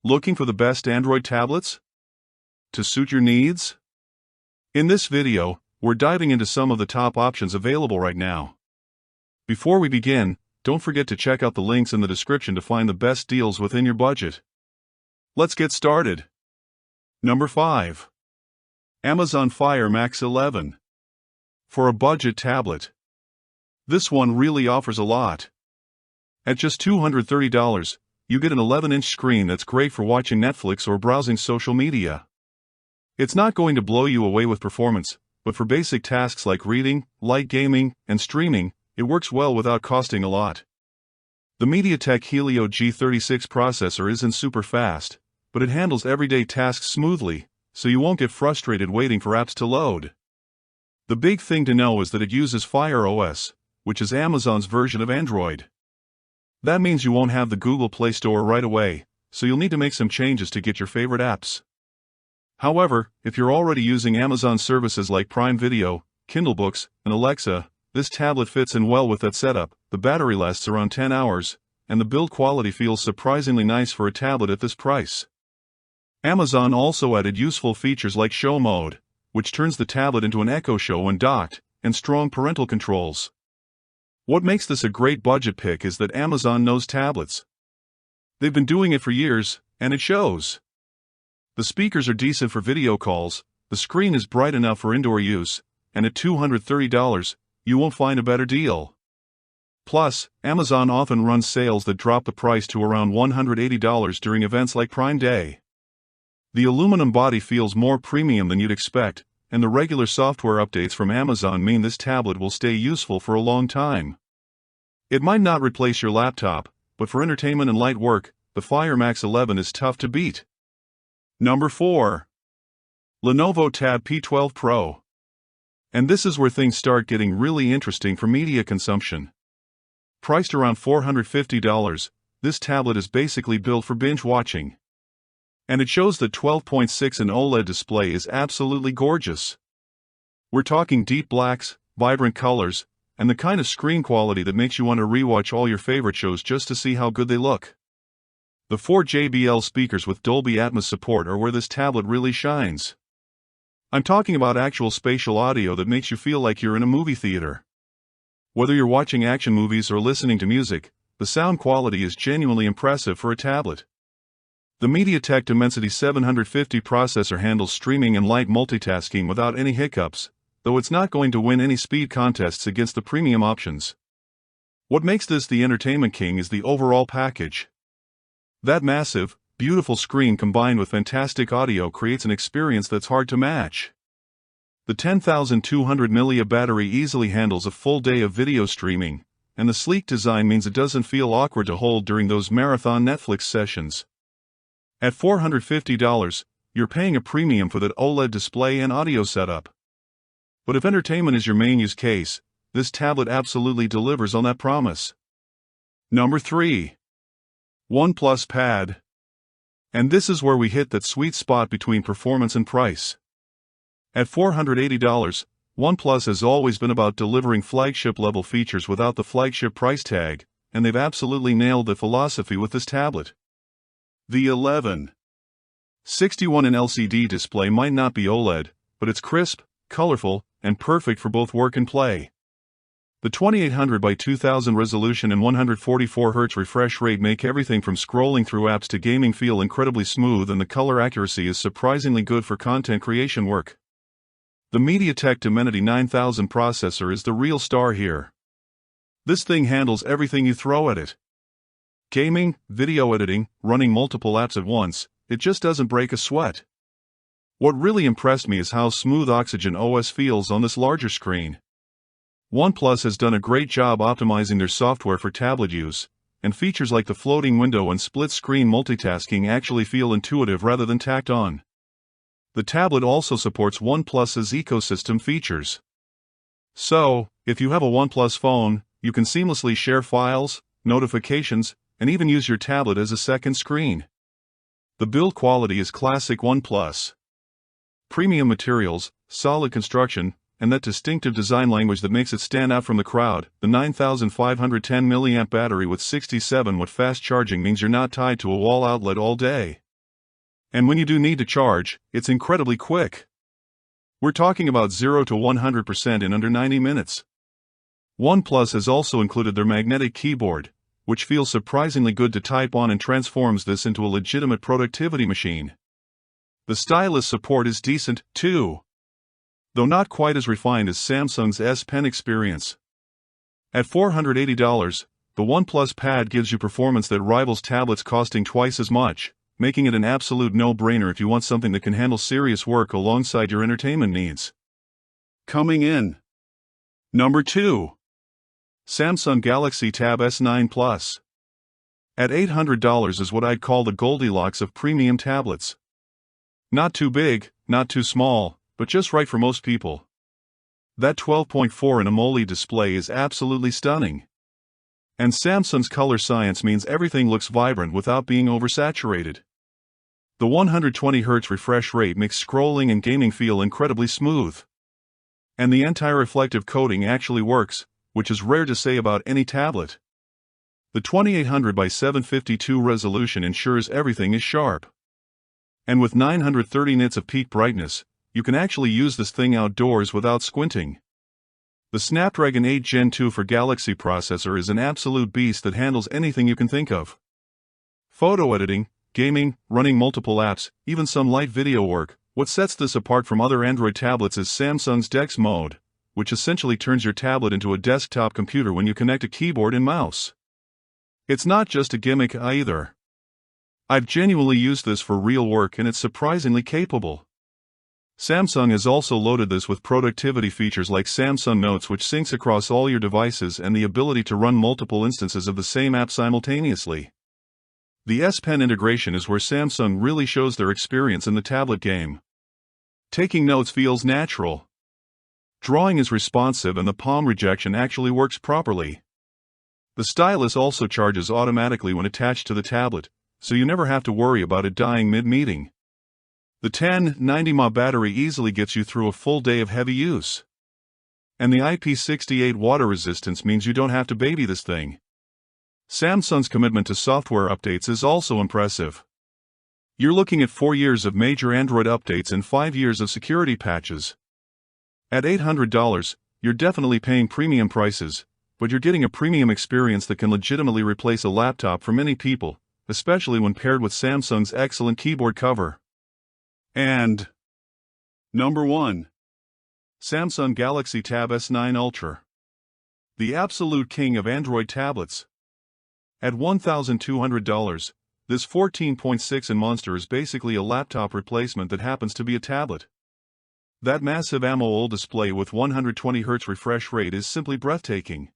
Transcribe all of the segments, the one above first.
Looking for the best Android tablets to suit your needs? In this video, we're diving into some of the top options available right now. Before we begin, don't forget to check out the links in the description to find the best deals within your budget. Let's get started. Number 5. Amazon Fire Max 11. For a budget tablet. This one really offers a lot. At just $230, you get an 11-inch screen that's great for watching Netflix or browsing social media. It's not going to blow you away with performance, but for basic tasks like reading, light gaming, and streaming, it works well without costing a lot. The MediaTek Helio G36 processor isn't super fast, but it handles everyday tasks smoothly, so you won't get frustrated waiting for apps to load. The big thing to know is that it uses Fire OS, which is Amazon's version of Android. That means you won't have the Google Play Store right away, so you'll need to make some changes to get your favorite apps. However, if you're already using Amazon services like Prime Video, Kindle Books, and Alexa, this tablet fits in well with that setup. The battery lasts around 10 hours, and the build quality feels surprisingly nice for a tablet at this price. Amazon also added useful features like Show Mode, which turns the tablet into an Echo Show when docked, and strong parental controls. What makes this a great budget pick is that Amazon knows tablets. They've been doing it for years, and it shows. The speakers are decent for video calls, the screen is bright enough for indoor use, and at $230, you won't find a better deal. Plus, Amazon often runs sales that drop the price to around $180 during events like Prime Day. The aluminum body feels more premium than you'd expect, and the regular software updates from Amazon mean this tablet will stay useful for a long time. It might not replace your laptop, but for entertainment and light work, the Fire Max 11 is tough to beat. Number 4. Lenovo Tab P12 Pro. And this is where things start getting really interesting for media consumption. Priced around $450, this tablet is basically built for binge watching. And it shows that 12.6-inch OLED display is absolutely gorgeous. We're talking deep blacks, vibrant colors, and the kind of screen quality that makes you want to rewatch all your favorite shows just to see how good they look. The 4 JBL speakers with Dolby Atmos support are where this tablet really shines. I'm talking about actual spatial audio that makes you feel like you're in a movie theater. Whether you're watching action movies or listening to music, the sound quality is genuinely impressive for a tablet. The MediaTek Dimensity 750 processor handles streaming and light multitasking without any hiccups, though it's not going to win any speed contests against the premium options. What makes this the entertainment king is the overall package. That massive, beautiful screen combined with fantastic audio creates an experience that's hard to match. The 10,200 mAh battery easily handles a full day of video streaming, and the sleek design means it doesn't feel awkward to hold during those marathon Netflix sessions. At $450, you're paying a premium for that OLED display and audio setup. But if entertainment is your main use case, this tablet absolutely delivers on that promise. Number 3. OnePlus Pad. And this is where we hit that sweet spot between performance and price. At $480, OnePlus has always been about delivering flagship-level features without the flagship price tag, and they've absolutely nailed the philosophy with this tablet. The 11. 61-inch LCD display might not be OLED, but it's crisp, colorful, and perfect for both work and play. The 2800 by 2000 resolution and 144 Hz refresh rate make everything from scrolling through apps to gaming feel incredibly smooth, and the color accuracy is surprisingly good for content creation work. The MediaTek Dimensity 9000 processor is the real star here. This thing handles everything you throw at it. Gaming, video editing, running multiple apps at once, it just doesn't break a sweat. What really impressed me is how smooth Oxygen OS feels on this larger screen. OnePlus has done a great job optimizing their software for tablet use, and features like the floating window and split-screen multitasking actually feel intuitive rather than tacked on. The tablet also supports OnePlus's ecosystem features. So, if you have a OnePlus phone, you can seamlessly share files, notifications, and even use your tablet as a second screen. The build quality is classic OnePlus. Premium materials, solid construction, and that distinctive design language that makes it stand out from the crowd. The 9510 mAh battery with 67W fast charging means you're not tied to a wall outlet all day. And when you do need to charge, it's incredibly quick. We're talking about 0 to 100% in under 90 minutes. OnePlus has also included their magnetic keyboard, which feels surprisingly good to type on and transforms this into a legitimate productivity machine. The stylus support is decent, too, though not quite as refined as Samsung's S Pen experience. At $480, the OnePlus Pad gives you performance that rivals tablets costing twice as much, making it an absolute no-brainer if you want something that can handle serious work alongside your entertainment needs. Coming in. Number 2. Samsung Galaxy Tab S9 Plus. At $800 is what I'd call the Goldilocks of premium tablets. Not too big, not too small, but just right for most people. That 12.4 in AMOLED display is absolutely stunning. And Samsung's color science means everything looks vibrant without being oversaturated. The 120Hz refresh rate makes scrolling and gaming feel incredibly smooth. And the anti-reflective coating actually works, which is rare to say about any tablet. The 2800 by 752 resolution ensures everything is sharp. And with 930 nits of peak brightness, you can actually use this thing outdoors without squinting. The Snapdragon 8 Gen 2 for Galaxy processor is an absolute beast that handles anything you can think of. Photo editing, gaming, running multiple apps, even some light video work. What sets this apart from other Android tablets is Samsung's DeX mode, which essentially turns your tablet into a desktop computer when you connect a keyboard and mouse. It's not just a gimmick either. I've genuinely used this for real work and it's surprisingly capable. Samsung has also loaded this with productivity features like Samsung Notes, which syncs across all your devices, and the ability to run multiple instances of the same app simultaneously. The S Pen integration is where Samsung really shows their experience in the tablet game. Taking notes feels natural. Drawing is responsive and the palm rejection actually works properly. The stylus also charges automatically when attached to the tablet, so you never have to worry about it dying mid-meeting. The 1090 mAh battery easily gets you through a full day of heavy use. And the IP68 water resistance means you don't have to baby this thing. Samsung's commitment to software updates is also impressive. You're looking at 4 years of major Android updates and 5 years of security patches. At $800, you're definitely paying premium prices, but you're getting a premium experience that can legitimately replace a laptop for many people, especially when paired with Samsung's excellent keyboard cover. And number 1. Samsung Galaxy Tab S9 Ultr. The absolute king of Android tablets. At $1,200, this 14.6-inch monster is basically a laptop replacement that happens to be a tablet. That massive AMOLED display with 120Hz refresh rate is simply breathtaking.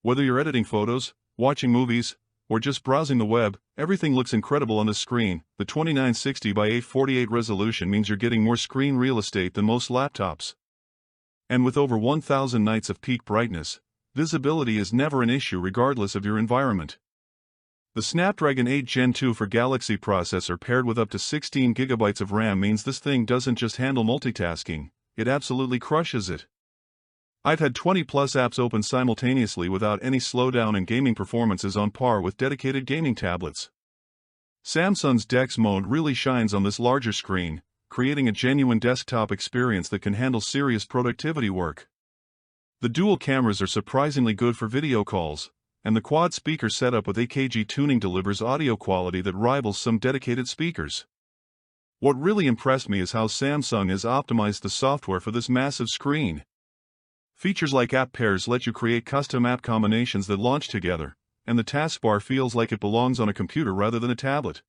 Whether you're editing photos, watching movies, or just browsing the web, everything looks incredible on the screen. The 2960 by 848 resolution means you're getting more screen real estate than most laptops. And with over 1000 nits of peak brightness, visibility is never an issue regardless of your environment. The Snapdragon 8 Gen 2 for Galaxy processor paired with up to 16 GB of RAM means this thing doesn't just handle multitasking, it absolutely crushes it. I've had 20+ apps open simultaneously without any slowdown, and gaming performance is on par with dedicated gaming tablets. Samsung's DeX mode really shines on this larger screen, creating a genuine desktop experience that can handle serious productivity work. The dual cameras are surprisingly good for video calls, and the quad speaker setup with AKG tuning delivers audio quality that rivals some dedicated speakers. What really impressed me is how Samsung has optimized the software for this massive screen. Features like app pairs let you create custom app combinations that launch together, and the taskbar feels like it belongs on a computer rather than a tablet.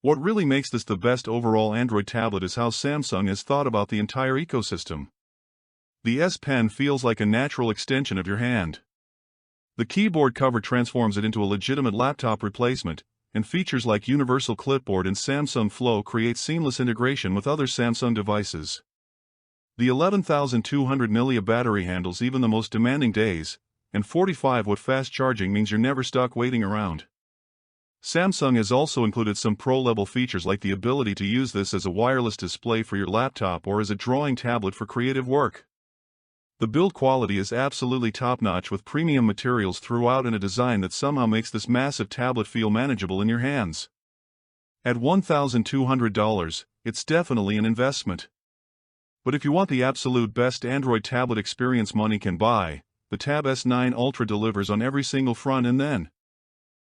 What really makes this the best overall Android tablet is how Samsung has thought about the entire ecosystem. The S Pen feels like a natural extension of your hand. The keyboard cover transforms it into a legitimate laptop replacement, and features like Universal Clipboard and Samsung Flow create seamless integration with other Samsung devices. The 11,200 mAh battery handles even the most demanding days, and 45W fast charging means you're never stuck waiting around. Samsung has also included some pro-level features like the ability to use this as a wireless display for your laptop or as a drawing tablet for creative work. The build quality is absolutely top-notch with premium materials throughout and a design that somehow makes this massive tablet feel manageable in your hands. At $1,200, it's definitely an investment. But if you want the absolute best Android tablet experience money can buy, the Tab S9 Ultra delivers on every single front and then,